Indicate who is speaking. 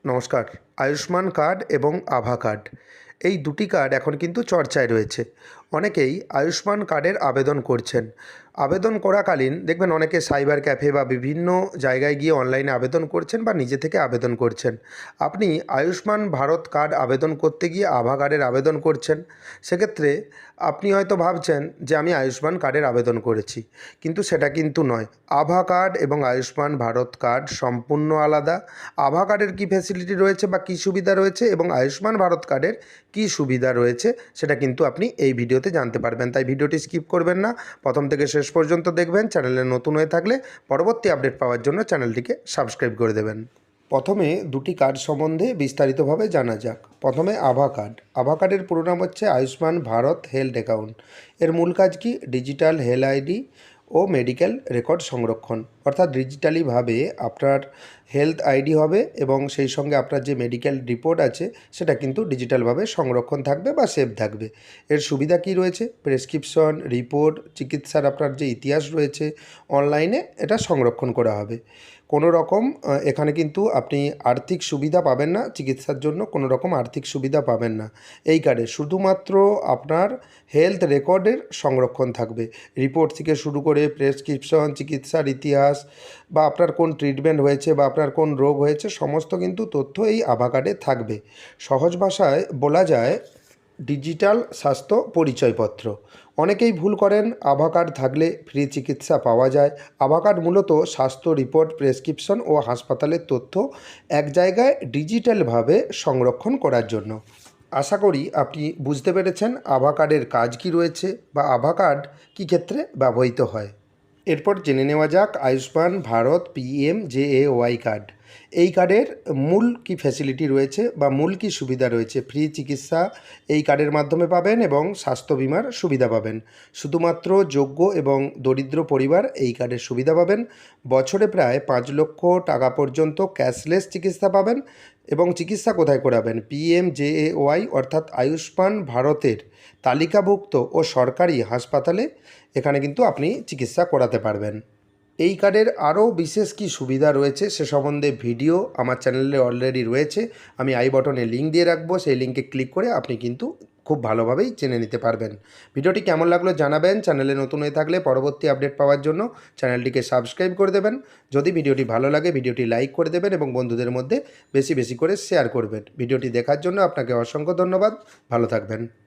Speaker 1: নমস্কার। আয়ুষ্মান কার্ড এবং আভা কার্ড এই দুটি কার্ড এখন কিন্তু চর্চায় রয়েছে। অনেকেই আয়ুষ্মান কার্ডের আবেদন করছেন। আবেদন করাকালীন দেখবেন অনেকে সাইবার ক্যাফে বা বিভিন্ন জায়গায় গিয়ে অনলাইনে আবেদন করছেন বা নিজে থেকে আবেদন করছেন। আপনি আয়ুষ্মান ভারত কার্ড আবেদন করতে গিয়ে আভা কার্ডের আবেদন করছেন। সেক্ষেত্রে আপনি হয়তো ভাবছেন যে আমি আয়ুষ্মান কার্ডের আবেদন করেছি, কিন্তু সেটা কিন্তু নয়। আভা কার্ড এবং আয়ুষ্মান ভারত কার্ড সম্পূর্ণ আলাদা। আভা কার্ডের কী ফ্যাসিলিটি রয়েছে বা কী সুবিধা রয়েছে এবং আয়ুষ্মান ভারত কার্ডের কী সুবিধা রয়েছে সেটা কিন্তু আপনি এই ভিডিওতে জানতে পারবেন। তাই ভিডিওটি স্কিপ করবেন না, প্রথম থেকে শেষ পর্যন্ত দেখবেন। চ্যানেলে নতুন হয়ে থাকলে পরবর্তী আপডেট পাওয়ার জন্য চ্যানেলটিকে সাবস্ক্রাইব করে দেবেন। প্রথমে দুটি কার্ড সম্বন্ধে বিস্তারিতভাবে জানা যাক। প্রথমে আভা কার্ড। আভা কার্ডের পুরো নাম হচ্ছে আয়ুষ্মান ভারত হেলথ অ্যাকাউন্ট। এর মূল কাজ কি? ডিজিটাল হেলথ আইডি ও মেডিকেল রেকর্ড সংরক্ষণ। অর্থাৎ ডিজিটালিভাবে আপনার হেলথ আইডি হবে এবং সেই সঙ্গে আপনার যে মেডিকেল রিপোর্ট আছে সেটা কিন্তু ডিজিটালভাবে সংরক্ষণ থাকবে বা সেভ থাকবে। এর সুবিধা কি রয়েছে? প্রেসক্রিপশন, রিপোর্ট, চিকিৎসার আপনার যে ইতিহাস রয়েছে অনলাইনে এটা সংরক্ষণ করা হবে। কোনো রকম এখানে কিন্তু আপনি আর্থিক সুবিধা পাবেন না, চিকিৎসার জন্য কোনো রকম আর্থিক সুবিধা পাবেন না এই কার্ডে। শুধুমাত্র আপনার হেলথ রেকর্ডের সংরক্ষণ থাকবে। রিপোর্ট থেকে শুরু করে প্রেসক্রিপশন, চিকিৎসার ইতিহাস বা আপনার কোন ট্রিটমেন্ট হয়েছে বা আপনার কোন রোগ হয়েছে সমস্ত কিন্তু তথ্য এই আভা কার্ডে থাকবে। সহজ ভাষায় বলা যায় ডিজিটাল স্বাস্থ্য পরিচয়পত্র। অনেকেই ভুল করেন, আভা কার্ড থাকলে ফ্রি চিকিৎসা পাওয়া যায়। আভা কার্ড মূলত স্বাস্থ্য রিপোর্ট, প্রেসক্রিপশন ও হাসপাতালের তথ্য এক জায়গায় ডিজিটালভাবে সংরক্ষণ করার জন্য। আশা করি আপনি বুঝতে পেরেছেন আভা কার্ডের কাজ কী রয়েছে বা আভা কার্ড কী ক্ষেত্রে ব্যবহৃত হয়। এরপর জেনে নেওয়া যাক আয়ুষ্মান ভারত PMJAY কার্ড। এই কার্ডের মূল কী ফ্যাসিলিটি রয়েছে বা মূল কী সুবিধা রয়েছে? ফ্রি চিকিৎসা এই কার্ডের মাধ্যমে পাবেন এবং স্বাস্থ্য বিমার সুবিধা পাবেন। শুধুমাত্র যোগ্য এবং দরিদ্র পরিবার এই কার্ডের সুবিধা পাবেন। বছরে প্রায় 5 লক্ষ টাকা পর্যন্ত ক্যাশলেস চিকিৎসা পাবেন। এবং চিকিৎসা কোথায় করাবেন? PMJAY অর্থাৎ আয়ুষ্মান ভারতের তালিকাভুক্ত ও সরকারি হাসপাতালে এখানে কিন্তু আপনি চিকিৎসা করাতে পারবেন। এই কার্ডের আরও বিশেষ কী সুবিধা রয়েছে সে সম্বন্ধে ভিডিও আমার চ্যানেলে অলরেডি রয়েছে। আমি আই বটনে লিঙ্ক দিয়ে রাখবো, সেই লিঙ্কে ক্লিক করে আপনি কিন্তু খুব ভালোভাবেই জেনে নিতে পারবেন। ভিডিওটি কেমন লাগলো জানাবেন। চ্যানেলে নতুন হয়ে থাকলে পরবর্তী আপডেট পাওয়ার জন্য চ্যানেলটিকে সাবস্ক্রাইব করে দেবেন। যদি ভিডিওটি ভালো লাগে ভিডিওটি লাইক করে দেবেন এবং বন্ধুদের মধ্যে বেশি বেশি করে শেয়ার করবেন। ভিডিওটি দেখার জন্য আপনাকে অসংখ্য ধন্যবাদ। ভালো থাকবেন।